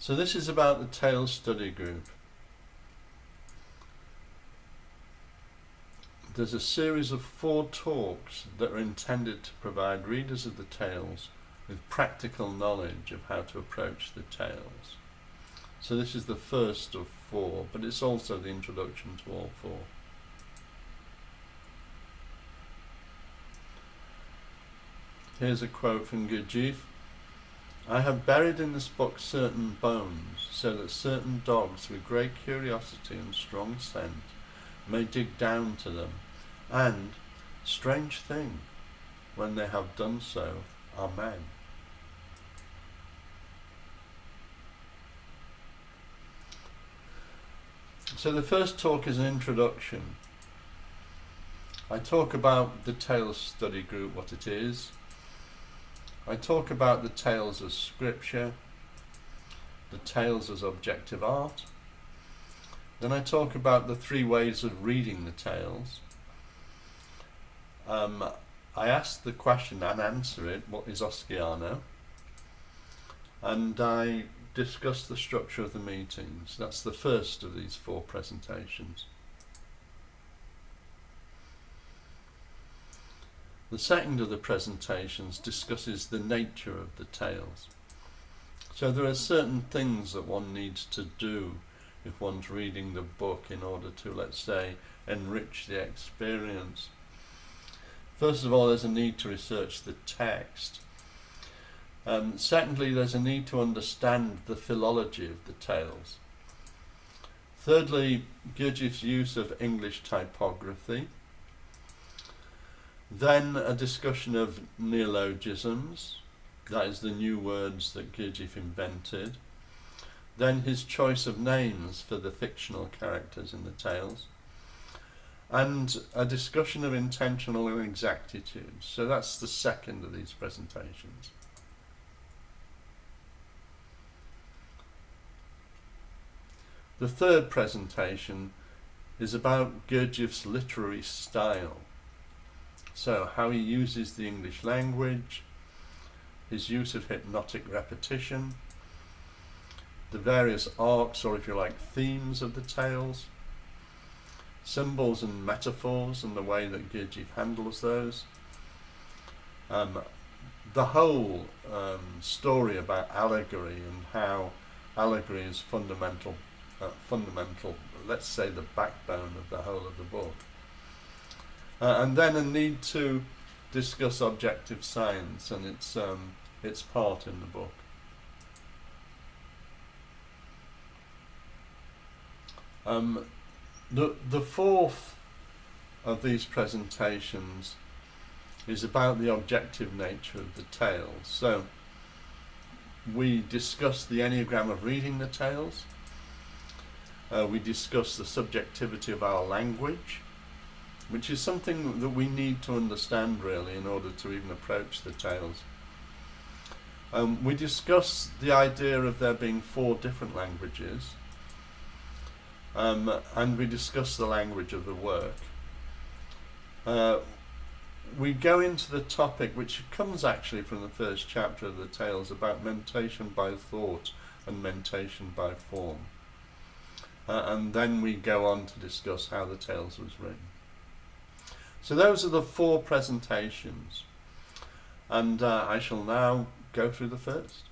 So this is about the Tales study group. There's a series of 4 talks that are intended to provide readers of the Tales with practical knowledge of how to approach the Tales. So this is the first of 4, but it's also the introduction to all 4. Here's a quote from Gurdjieff. "I have buried in this book certain bones, so that certain dogs with great curiosity and strong scent may dig down to them, and, strange thing, when they have done so, are men." So the first talk is an introduction. I talk about the Tales study group, what it is. I talk about the Tales as scripture, the Tales as objective art. Then I talk about the 3 ways of reading the Tales. I ask the question and answer it, what is Oskiano? And I discuss the structure of the meetings. That's the first of these 4 presentations. The second of the presentations discusses the nature of the Tales. So there are certain things that one needs to do if one's reading the book in order to, let's say, enrich the experience. First of all, there's a need to research the text. Secondly, there's a need to understand the philology of the Tales. Thirdly, Gurdjieff's use of English typography. Then a discussion of neologisms, that is the new words that Gurdjieff invented. Then his choice of names for the fictional characters in the Tales. And a discussion of intentional inexactitudes. So that's the second of these presentations. The third presentation is about Gurdjieff's literary style. So how he uses the English language, his use of hypnotic repetition, the various arcs, or if you like, themes of the Tales, symbols and metaphors and the way that Gurdjieff handles those, the whole story about allegory and how allegory is fundamental, let's say the backbone of the whole of the book. And then a need to discuss objective science and its part in the book. The fourth of these presentations is about the objective nature of the Tales. So we discuss the enneagram of reading the Tales. We discuss the subjectivity of our language, which is something that we need to understand really in order to even approach the Tales. We discuss the idea of there being 4 different languages, and we discuss the language of the work. We go into the topic, which comes actually from the first chapter of the Tales, about mentation by thought and mentation by form. And then we go on to discuss how the Tales was written. So those are the 4 presentations, and I shall now go through the first.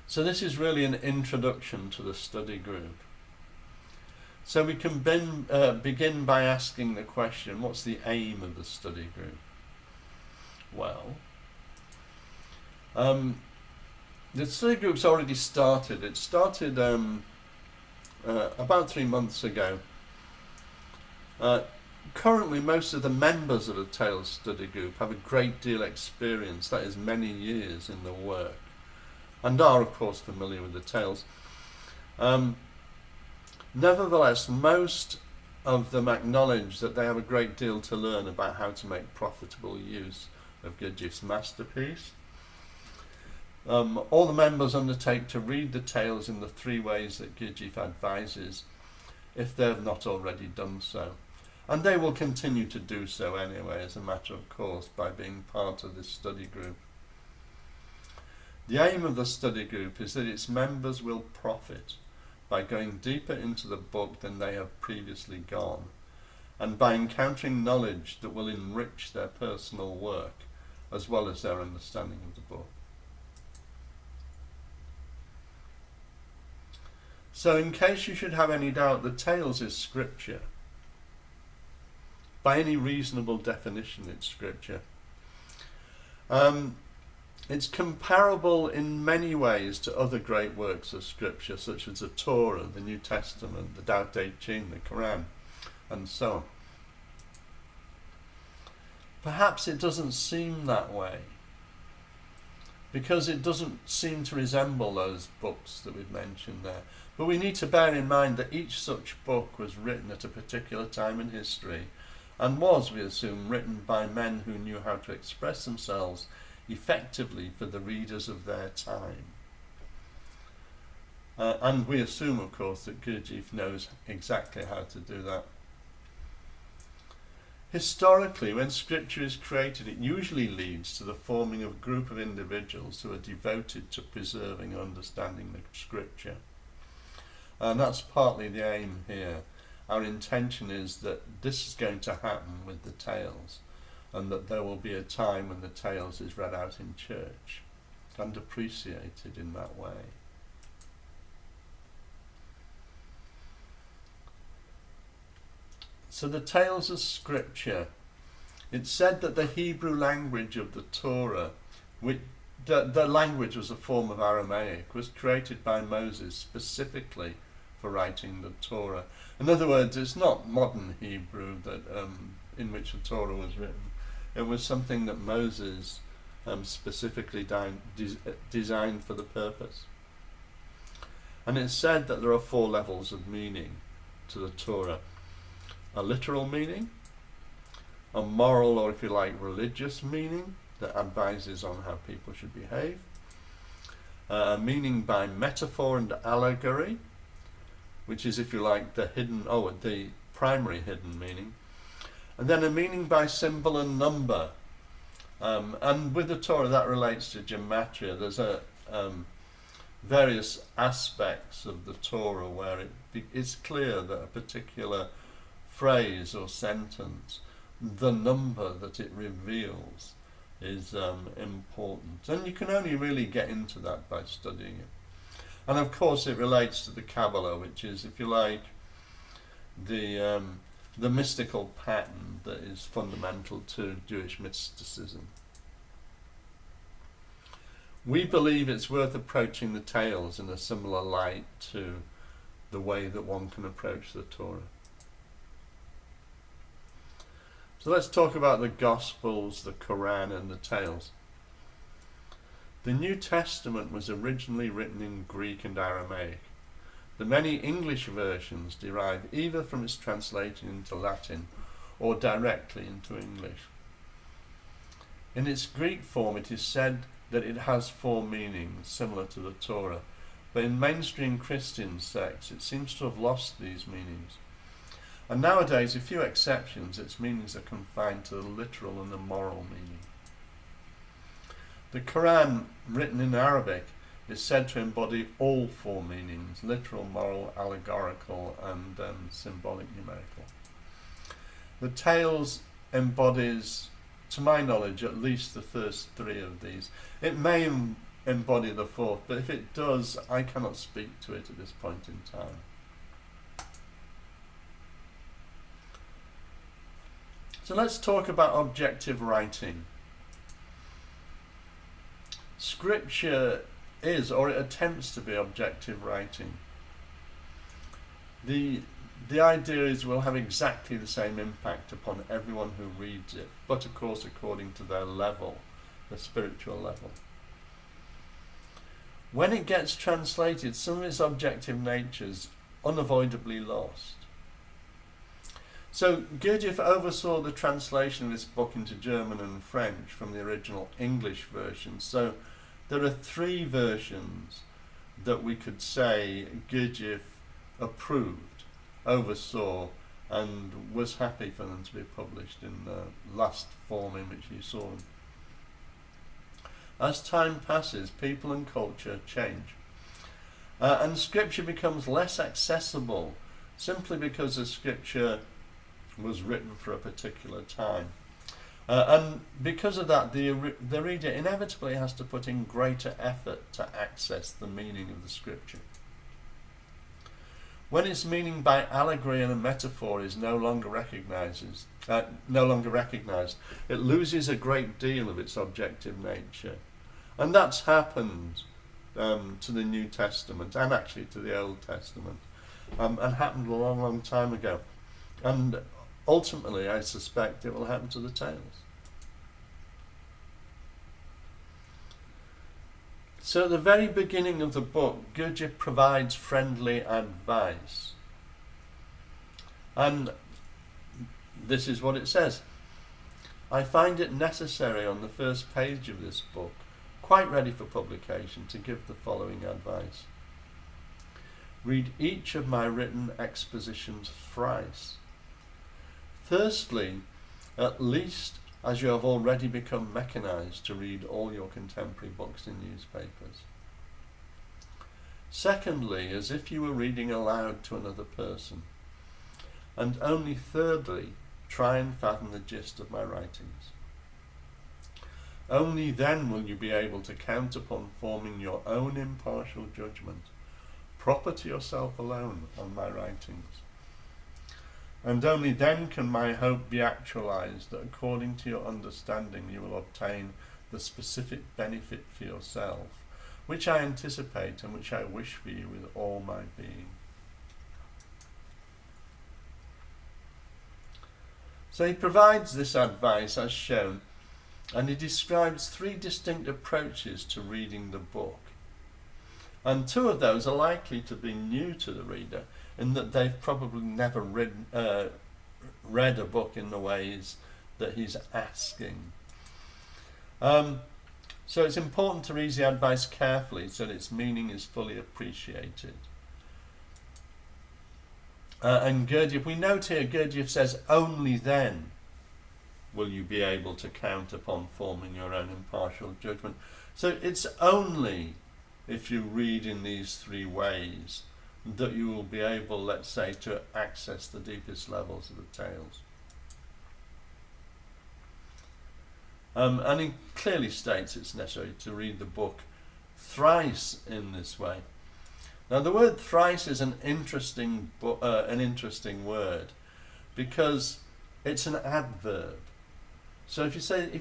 So this is really an introduction to the study group. So we can begin by asking the question, what's the aim of the study group? Well, the study group's already started. It started about 3 months ago. Currently, most of the members of the Tales study group have a great deal of experience, that is many years in the work, and are of course familiar with the Tales. Nevertheless, most of them acknowledge that they have a great deal to learn about how to make profitable use of Gurdjieff's masterpiece. All the members undertake to read the tales in the 3 ways that Gurdjieff advises, if they have not already done so. And they will continue to do so anyway, as a matter of course, by being part of this study group. The aim of the study group is that its members will profit by going deeper into the book than they have previously gone, and by encountering knowledge that will enrich their personal work, as well as their understanding of the book. So, in case you should have any doubt, the Tales is scripture. By any reasonable definition, it's scripture. It's comparable in many ways to other great works of scripture, such as the Torah, the New Testament, the Tao Te Ching, the Koran, and so on. Perhaps it doesn't seem that way, because it doesn't seem to resemble those books that we've mentioned there. But we need to bear in mind that each such book was written at a particular time in history, and was, we assume, written by men who knew how to express themselves effectively for the readers of their time. And we assume, of course, that Gurdjieff knows exactly how to do that. Historically, when scripture is created, it usually leads to the forming of a group of individuals who are devoted to preserving and understanding the scripture. And that's partly the aim here. Our intention is that this is going to happen with the Tales, and that there will be a time when the Tales is read out in church and appreciated in that way. So the Tales of Scripture. It's said that the Hebrew language of the Torah, the language was a form of Aramaic, was created by Moses specifically for writing the Torah. In other words, it's not modern Hebrew that in which the Torah was written. It was something that Moses specifically designed for the purpose. And it's said that there are 4 levels of meaning to the Torah. A literal meaning, a moral, or if you like, religious meaning that advises on how people should behave, a meaning by metaphor and allegory, which is, if you like, the primary hidden meaning, and then a meaning by symbol and number. And with the Torah, that relates to gematria. There's various aspects of the Torah where it's clear that a particular phrase or sentence, the number that it reveals, is important. And you can only really get into that by studying it. And of course it relates to the Kabbalah, which is, if you like, the mystical pattern that is fundamental to Jewish mysticism. We believe it's worth approaching the Tales in a similar light to the way that one can approach the Torah. So let's talk about the Gospels, the Koran, and the Tales. The New Testament was originally written in Greek and Aramaic. The many English versions derive either from its translation into Latin or directly into English. In its Greek form, it is said that it has 4 meanings, similar to the Torah, but in mainstream Christian sects it seems to have lost these meanings. And nowadays, with few exceptions, its meanings are confined to the literal and the moral meaning. The Koran, written in Arabic, is said to embody all 4 meanings: literal, moral, allegorical, and symbolic, numerical. The Tales embodies, to my knowledge, at least the first 3 of these. It may embody the 4th, but if it does, I cannot speak to it at this point in time. So let's talk about objective writing. Scripture is, or it attempts to be, objective writing. The idea is will have exactly the same impact upon everyone who reads it, but of course according to their level, their spiritual level. When it gets translated, some of its objective nature is unavoidably lost. So Gurdjieff oversaw the translation of this book into German and French from the original English version, so there are three versions that we could say Gurdjieff approved, oversaw, and was happy for them to be published in the last form in which you saw them. As time passes, people and culture change. And scripture becomes less accessible simply because the scripture was written for a particular time. And because of that, the reader inevitably has to put in greater effort to access the meaning of the scripture. When its meaning by allegory and a metaphor is no longer recognized, it loses a great deal of its objective nature. And that's happened to the New Testament and actually to the Old Testament, and happened a long, long time ago. And ultimately, I suspect it will happen to the tales. So at the very beginning of the book, Gurdjieff provides friendly advice. And this is what it says. I find it necessary on the first page of this book, quite ready for publication, to give the following advice. Read each of my written expositions thrice. Firstly, at least as you have already become mechanized to read all your contemporary books in newspapers. Secondly, as if you were reading aloud to another person. And only thirdly, try and fathom the gist of my writings. Only then will you be able to count upon forming your own impartial judgment, proper to yourself alone, on my writings. And only then can my hope be actualized that according to your understanding you will obtain the specific benefit for yourself, which I anticipate and which I wish for you with all my being. So he provides this advice as shown, and he describes three distinct approaches to reading the book. And two of those are likely to be new to the reader, in that they've probably never read a book in the ways that he's asking. So it's important to read the advice carefully so that its meaning is fully appreciated. And Gurdjieff, we note here, Gurdjieff says, only then will you be able to count upon forming your own impartial judgment. So it's only if you read in these three ways that you will be able, let's say, to access the deepest levels of the tales. And he clearly states it's necessary to read the book thrice in this way. Now the word thrice is an interesting word because it's an adverb. So if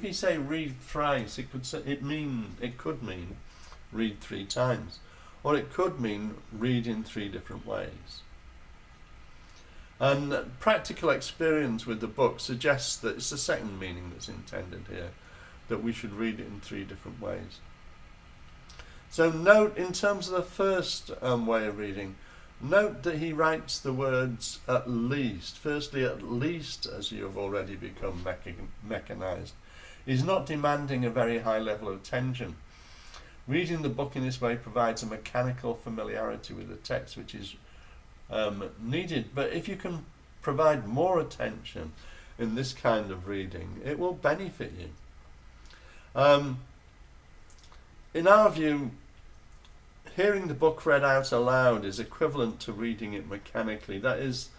you say read thrice, it could mean read three times. Or it could mean read in three different ways. And practical experience with the book suggests that it's the second meaning that's intended here, that we should read it in three different ways. So note, in terms of the first way of reading, note that he writes the words at least. Firstly, at least as you have already become mechanized. He's not demanding a very high level of attention. Reading the book in this way provides a mechanical familiarity with the text which is needed, but if you can provide more attention in this kind of reading, it will benefit you. In our view, hearing the book read out aloud is equivalent to reading it mechanically. That is,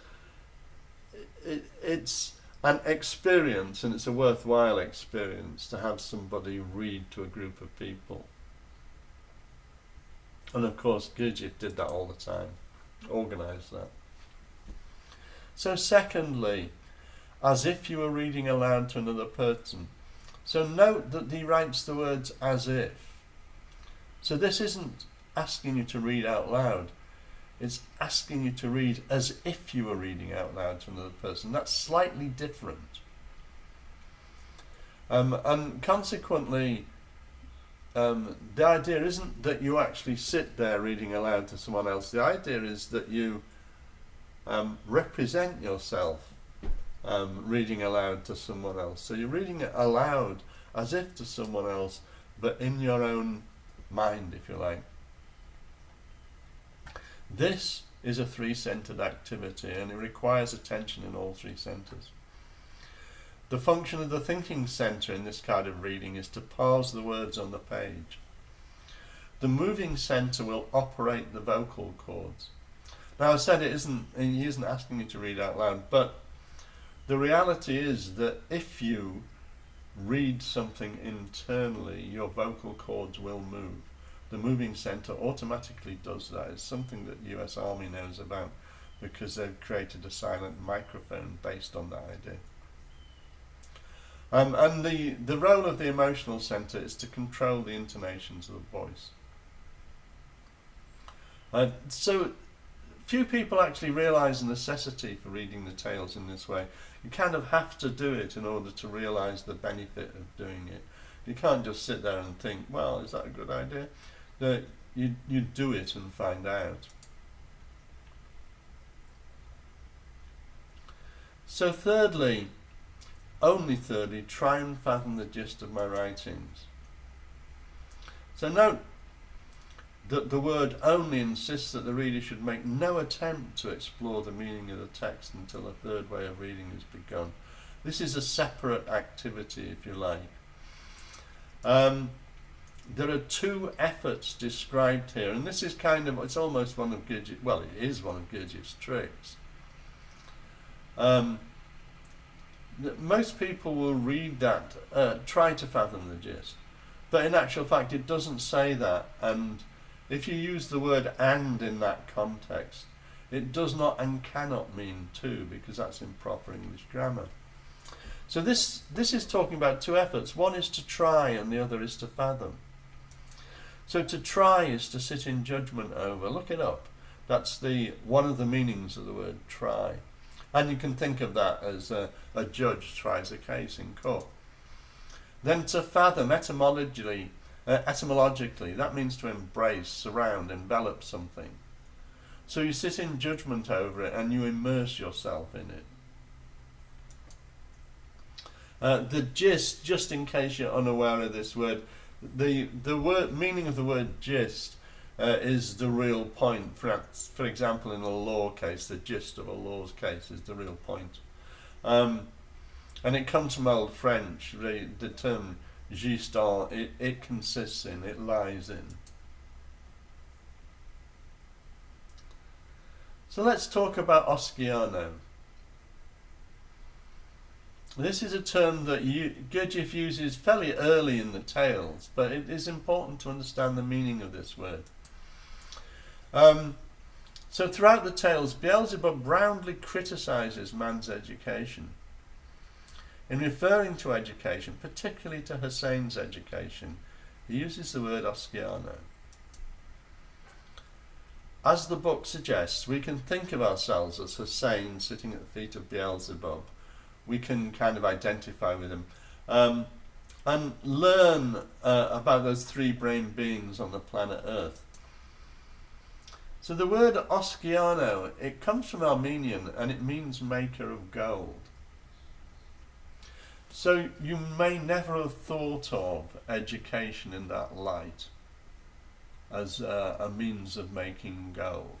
it's an experience, and it's a worthwhile experience to have somebody read to a group of people. And of course, Gurdjieff did that all the time, organised that. So secondly, as if you were reading aloud to another person. So note that he writes the words as if. So this isn't asking you to read out loud, it's asking you to read as if you were reading out loud to another person. That's slightly different. And consequently, the idea isn't that you actually sit there reading aloud to someone else. The idea is that you represent yourself reading aloud to someone else. So you're reading it aloud as if to someone else, but in your own mind, if you like. This is a three-centered activity, and it requires attention in all three centers. The function of the thinking center in this kind of reading is to pause the words on the page. The moving center will operate the vocal cords. Now, I said he isn't asking you to read out loud, but the reality is that if you read something internally, your vocal cords will move. The moving center automatically does that. It's something that the US Army knows about because they've created a silent microphone based on that idea. And the role of the emotional center is to control the intonations of the voice. So few people actually realise the necessity for reading the tales in this way. You kind of have to do it in order to realise the benefit of doing it. You can't just sit there and think, well, is that a good idea? You do it and find out. So thirdly, only thirdly, try and fathom the gist of my writings. So note that the word only insists that the reader should make no attempt to explore the meaning of the text until a third way of reading has begun. This is a separate activity, if you like. There are two efforts described here, and this is it's almost one of Gurdjieff, well, it is one of Gurdjieff's tricks. Most people will read that, try to fathom the gist, but in actual fact it doesn't say that, and if you use the word and in that context, it does not and cannot mean to, because that's improper English grammar. So this is talking about two efforts. One is to try and the other is to fathom. So to try is to sit in judgment over. Look it up. That's one of the meanings of the word try. And you can think of that as a judge tries a case in court. Then to fathom, etymologically, that means to embrace, surround, envelop something. So you sit in judgment over it and you immerse yourself in it. The gist, just in case you're unaware of this word, the word meaning of the word gist is the real point. For example, in a law case, the gist of a law's case is the real point. And it comes from Old French, the term juste en, it consists in, it lies in. So let's talk about Oskiano. This is a term that Gurdjieff uses fairly early in the tales, but it is important to understand the meaning of this word. So throughout the tales, Beelzebub roundly criticises man's education. In referring to education, particularly to Hussein's education, he uses the word Oskiano. As the book suggests, we can think of ourselves as Hussein sitting at the feet of Beelzebub. We can kind of identify with him and learn about those three brain beings on the planet Earth. So the word Oskiano, it comes from Armenian and it means maker of gold. So you may never have thought of education in that light as a means of making gold.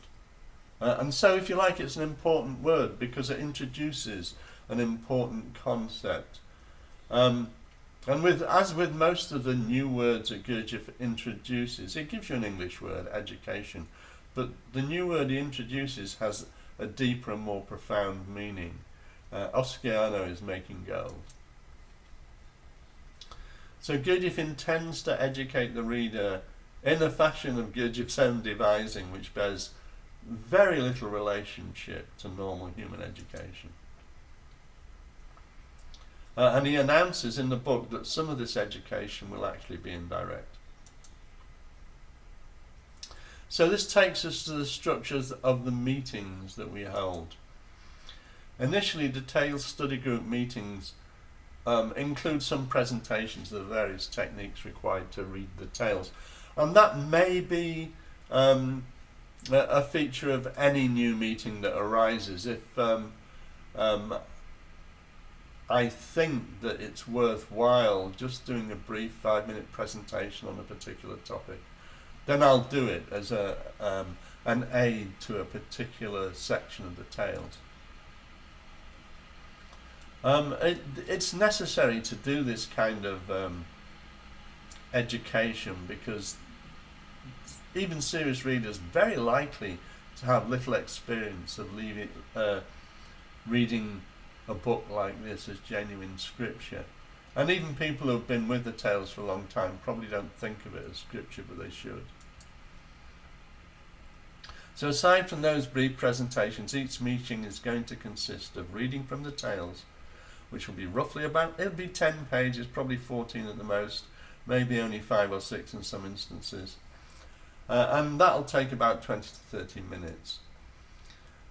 And so, if you like, it's an important word because it introduces an important concept. And as with most of the new words that Gurdjieff introduces, it gives you an English word, education, but the new word he introduces has a deeper and more profound meaning. Oskiano is making gold. So Gurdjieff intends to educate the reader in a fashion of Gurdjieff's own devising, which bears very little relationship to normal human education. And he announces in the book that some of this education will actually be indirect. So this takes us to the structures of the meetings that we hold. Initially, the Tales Study Group meetings include some presentations of the various techniques required to read the tales. And that may be a feature of any new meeting that arises. If I think that it's worthwhile just doing a brief 5-minute presentation on a particular topic, then I'll do it as an aid to a particular section of the tales. It's necessary to do this kind of education, because even serious readers very likely to have little experience of reading a book like this as genuine scripture. And even people who have been with the tales for a long time probably don't think of it as scripture, but they should. So aside from those brief presentations, each meeting is going to consist of reading from the tales, which will be roughly it'll be 10 pages, probably 14 at the most, maybe only 5 or 6 in some instances. And that'll take about 20 to 30 minutes.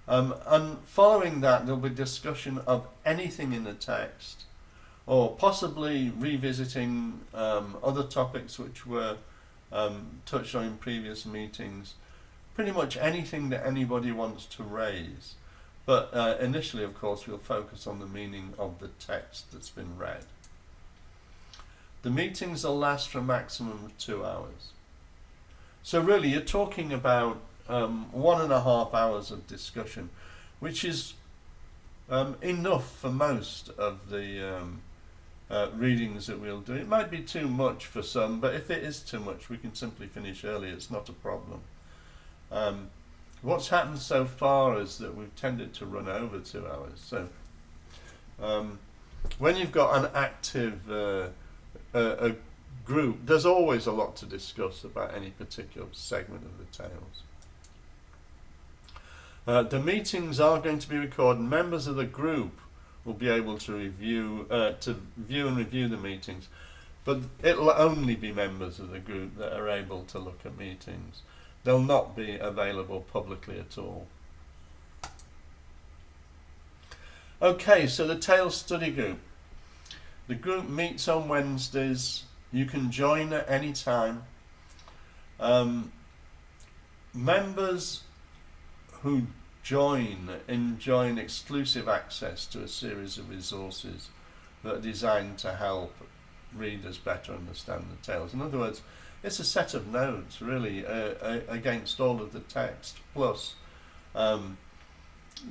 And following that, there'll be discussion of anything in the text, or possibly revisiting other topics which were touched on in previous meetings. Pretty much anything that anybody wants to raise. But initially, of course, we'll focus on the meaning of the text that's been read. The meetings will last for a maximum of 2 hours. So really, you're talking about 1.5 hours of discussion, which is enough for most of the readings that we'll do. It might be too much for some, but if it is too much, we can simply finish early. It's not a problem. What's happened so far is that we've tended to run over 2 hours. So when you've got an active a group, there's always a lot to discuss about any particular segment of the tales. The meetings are going to be recorded. Members of the group will be able to view and review the meetings, but it'll only be members of the group that are able to look at meetings. They'll not be available publicly at all. Okay, so the Tales Study Group. The group meets on Wednesdays. You can join at any time. Members who enjoy exclusive access to a series of resources that are designed to help readers better understand the tales. In other words, it's a set of notes, really, against all of the text, plus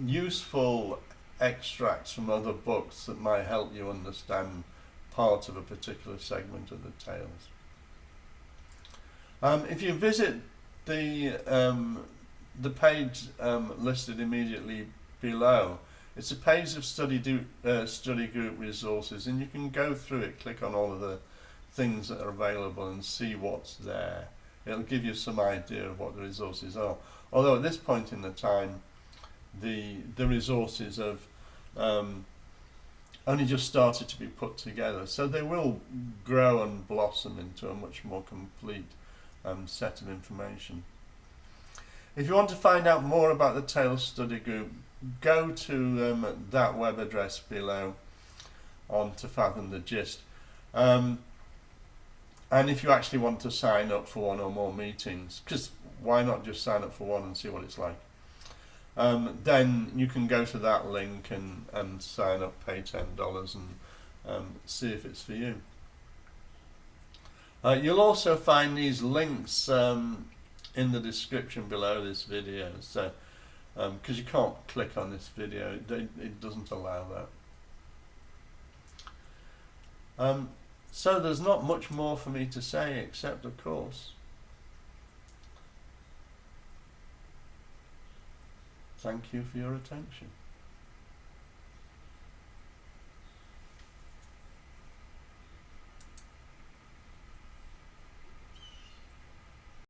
useful extracts from other books that might help you understand part of a particular segment of the tales. If you visit the page listed immediately below, it's a page of study group resources, and you can go through it, click on all of the things that are available and see what's there. It'll give you some idea of what the resources are. Although at this point in the time, the resources have only just started to be put together, so they will grow and blossom into a much more complete set of information. If you want to find out more about the Tales Study Group, go to that web address below on to fathom the gist. And if you actually want to sign up for one or more meetings, because why not just sign up for one and see what it's like, then you can go to that link and sign up, pay $10 and see if it's for you. You'll also find these links in the description below this video, so because you can't click on this video, it doesn't allow that. So there's not much more for me to say, except, of course, thank you for your attention.